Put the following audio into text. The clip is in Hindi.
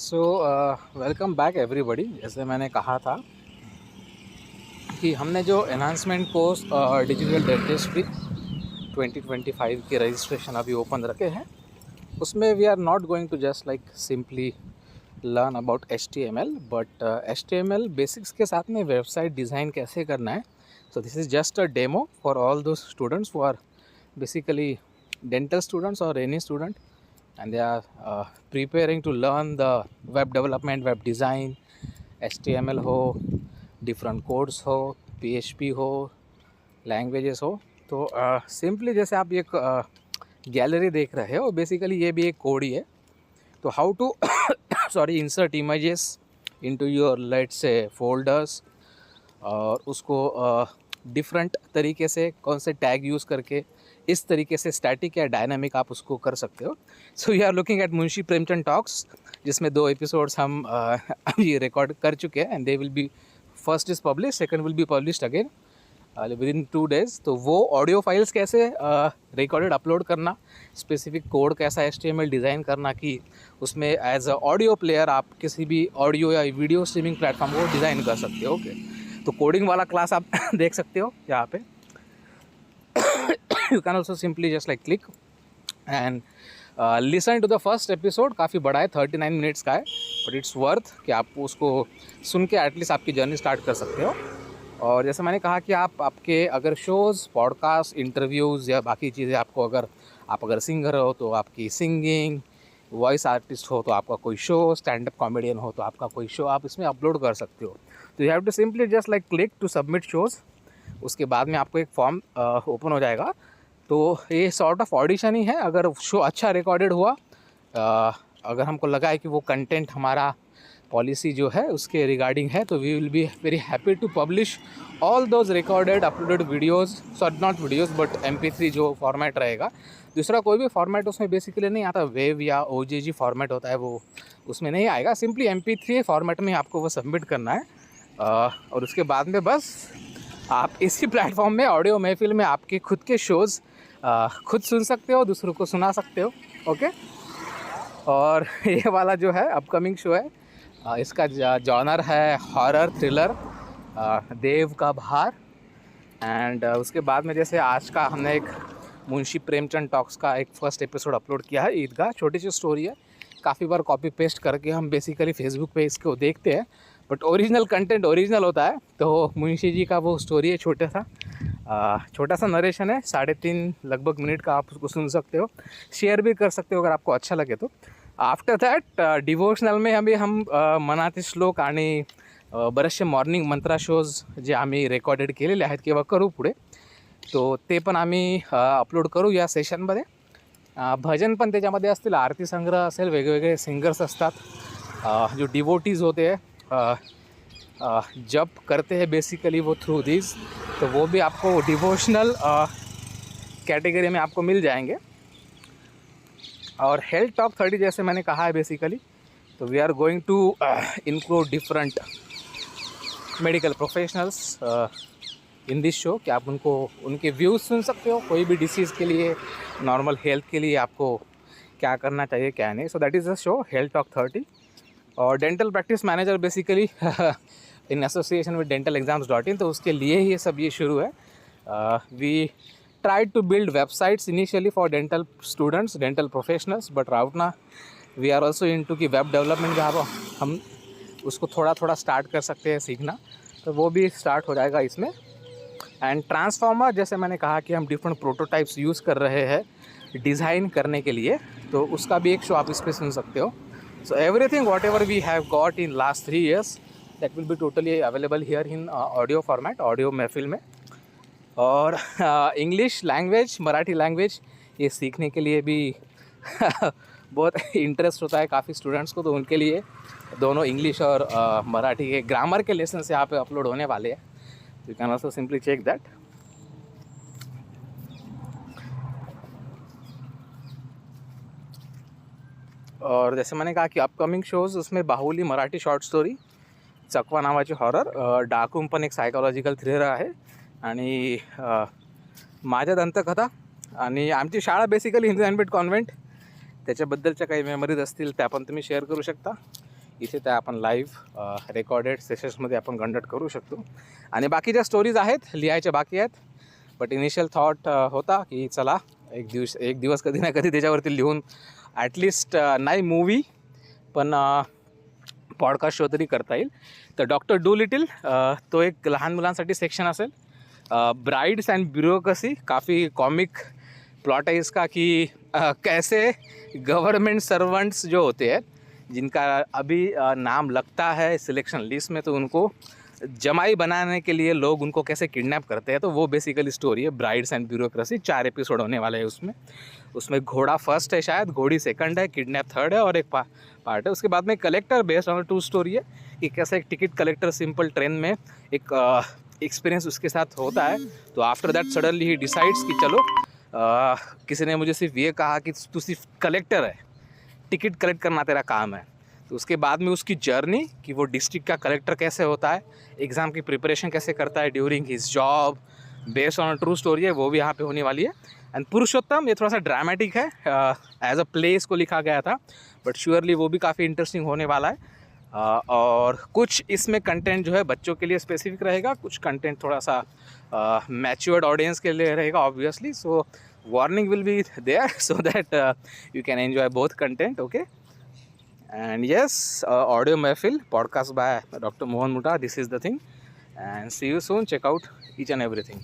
So welcome back everybody. जैसे मैंने कहा था कि हमने जो एनहांसमेंट कोर्स डिजिटल डेंटिस्ट्री 2025 के रजिस्ट्रेशन अभी ओपन रखे हैं, उसमें we are not going to just like simply learn about HTML, but HTML basics के साथ में वेबसाइट डिज़ाइन कैसे करना है। So this is just a demo for all those students who are basically dental students or any student, and they are preparing to learn the web development, web design, HTML हो, different codes हो, PHP हो, languages हो। तो सिंपली जैसे आप एक गैलरी देख रहे हो, बेसिकली ये भी एक कोड ही है। तो how to sorry insert images into your let's say folders, और उसको डिफरेंट तरीके से कौन से टैग यूज़ करके इस तरीके से स्टैटिक या डायनामिक आप उसको कर सकते हो। So you are looking at Munshi Premchand talks, जिसमें 2 एपिसोड्स हम अभी रिकॉर्ड कर चुके हैं, and they will be first is publish, second will be published again within 2 days। तो वो ऑडियो फाइल्स कैसे रिकॉर्डेड अपलोड करना, स्पेसिफिक कोड कैसा HTML डिज़ाइन करना कि उसमें एज अ ऑडियो प्लेयर आप किसी भी ऑडियो या वीडियो स्ट्रीमिंग प्लेटफॉर्म को डिज़ाइन कर सकते हो। ओके, तो कोडिंग वाला क्लास आप देख सकते हो यहाँ पे। You can also simply just like click and listen to the first episode. काफ़ी बड़ा है, 39 मिनट्स का है, बट इट्स वर्थ कि आप उसको सुन के एटलीस्ट आपकी जर्नी स्टार्ट कर सकते हो। और जैसे मैंने कहा कि आप आपके अगर शोज़, पॉडकास्ट, इंटरव्यूज़ या बाकी चीज़ें आपको अगर सिंगर हो तो आपकी सिंगिंग, वॉइस आर्टिस्ट हो तो आपका कोई शो, स्टैंड अप कॉमेडियन हो तो आपका कोई शो आप इसमें अपलोड कर सकते हो। तो you have to simply just like click to submit shows. उसके बाद में आपको एक फॉर्म ओपन हो जाएगा। तो ये सॉर्ट ऑफ ऑडिशन ही है। अगर शो अच्छा रिकॉर्डेड हुआ, अगर हमको लगा है कि वो कंटेंट हमारा पॉलिसी जो है उसके रिगार्डिंग है, तो we will be very happy to publish all those recorded uploaded videos, sorry not videos but MP3 जो फॉर्मेट रहेगा। दूसरा कोई भी फॉर्मेट उसमें बेसिकली नहीं आता, वेव या OGG फॉर्मेट होता है, वो उसमें नहीं आएगा। सिंपली MP3 फॉर्मेट में आपको वो सबमिट करना है, और उसके बाद में बस आप इसी प्लेटफॉर्म में ऑडियो महफिल में आपके खुद के शोज़ खुद सुन सकते हो, दूसरों को सुना सकते हो। ओके, और ये वाला जो है अपकमिंग शो है, इसका जॉनर है हॉरर थ्रिलर, देव का भार। एंड उसके बाद में जैसे आज का हमने एक मुंशी प्रेमचंद टॉक्स का एक फर्स्ट एपिसोड अपलोड किया है, ईदगाह। छोटी सी स्टोरी है, काफ़ी बार कॉपी पेस्ट करके हम बेसिकली फेसबुक पे इसको देखते हैं, बट ओरिजिनल कंटेंट ओरिजिनल होता है। तो मुंशी जी का वो स्टोरी है, छोटा सा नरेशन है, 3.5 लगभग मिनट का, आप उसको सुन सकते हो, शेयर भी कर सकते हो अगर आपको अच्छा लगे तो। आफ्टर दॅट डिवोशनल में हम मनातील श्लोक आणि बरेचसे मॉर्निंग मंत्रा शोज जे आम्ही रेकॉर्डेड केलेले आहेत किंवा करू पुढे, तो ते पण आम्ही अपलोड करू या सेशनमध्ये। भजन पण त्याच्यामध्ये असतील, आरती संग्रह असेल, वेगवेगळे सिंगर्स असतात जो डिवोटीज़ होते हैं, जब करते हैं बेसिकली वो थ्रू दिस, तो वो भी आपको डिवोशनल कैटेगरी में आपको मिल जाएंगे। और हेल्थ टॉक 30 जैसे मैंने कहा है बेसिकली, तो we are going to include different medical professionals in this show, कि आप उनके व्यूज़ सुन सकते हो कोई भी डिसीज़ के लिए, नॉर्मल हेल्थ के लिए आपको क्या करना चाहिए क्या नहीं। So that is the show health talk 30। और dental practice manager basically in association with dentalexams.in, तो उसके लिए ही ये सब शुरू है। We tried to build websites initially for dental students, dental professionals, but right now we are also into कि वेब डेवलपमेंट जहाँ हम उसको थोड़ा थोड़ा स्टार्ट कर सकते हैं सीखना, तो वो भी स्टार्ट हो जाएगा इसमें। एंड ट्रांसफॉर्मर, जैसे मैंने कहा कि हम डिफरेंट प्रोटोटाइप्स यूज़ कर रहे हैं डिज़ाइन करने के लिए, तो उसका भी एक शो आप इस पर सुन सकते हो। So everything whatever we have got in last 3 years that will be totally available here in audio format, audio महफिल में। और इंग्लिश लैंग्वेज, मराठी लैंग्वेज, ये सीखने के लिए भी बहुत इंटरेस्ट होता है काफ़ी स्टूडेंट्स को, तो उनके लिए दोनों इंग्लिश और मराठी के ग्रामर के लेसन यहाँ पे अपलोड होने वाले हैं। You can also simply check that. और जैसे मैंने कहा कि अपकमिंग शोज, उसमें बाहुली मराठी शॉर्ट स्टोरी, चकवा नावाची हॉरर, डाकूम पण एक सायकोलॉजिकल थ्रिलर आहे, आणि माझ्या दंतकथा, आणि आमची शाळा बेसिकली हिंदू हँडमेड कॉन्व्हेंट, त्याच्याबद्दलच्या काही मेमरीज असतील त्या पण तुम्ही शेअर करू शकता। इथे त्या आपण लाईव्ह रेकॉर्डेड सेशन्समध्ये आपण कंडक्ट करू शकतो. आणि बाकीच्या स्टोरीज आहेत, लिहायच्या बाकी आहेत. बट इनिशियल थॉट होता की चला एक दिवस कधी ना कधी त्याच्यावरती लिहून ॲटलिस्ट नाही मूवी पण पॉडकास्ट शो तरी करता येईल. तर डॉक्टर डूलिटिल तो एक लहान मुलांसाठी सेक्शन असेल. ब्राइड्स एंड ब्यूरोक्रेसी, काफ़ी कॉमिक प्लॉट है इसका कि कैसे गवर्नमेंट सर्वेंट्स जो होते हैं जिनका अभी नाम लगता है सिलेक्शन लिस्ट में, तो उनको जमाई बनाने के लिए लोग उनको कैसे किडनैप करते हैं. तो वो बेसिकली स्टोरी है ब्राइड्स एंड ब्यूरोक्रेसी. 4 एपिसोड होने वाले हैं उसमें घोड़ा फर्स्ट है, शायद घोड़ी सेकंड है, किडनैप थर्ड है और एक पार्ट है. उसके बाद में collector based on true story है कि कैसे एक टिकट कलेक्टर सिंपल ट्रेन में एक एक्सपीरियंस उसके साथ होता है. तो after that suddenly he decides कि चलो किसी ने मुझे सिर्फ ये कहा कि तू सिर्फ कलेक्टर है, टिकट कलेक्ट करना तेरा काम है. तो उसके बाद में उसकी जर्नी कि वो डिस्ट्रिक्ट का कलेक्टर कैसे होता है, एग्ज़ाम की प्रिपरेशन कैसे करता है during his job, based on true story है, वो भी यहाँ पे होने वाली है. एंड पुरुषोत्तम ये थोड़ा सा ड्रामेटिक है, एज अ प्ले इसको लिखा गया था, बट श्योरली वो भी काफ़ी इंटरेस्टिंग होने वाला है. और कुछ इसमें कंटेंट जो है बच्चों के लिए स्पेसिफिक रहेगा, कुछ कंटेंट थोड़ा सा मैच्योर्ड ऑडियंस के लिए रहेगा obviously. So warning will be there so that you can enjoy both content. Okay. And yes, audio Mehfil podcast by Dr. Mohan Mutha. This is the thing, and see you soon. Check out each and everything.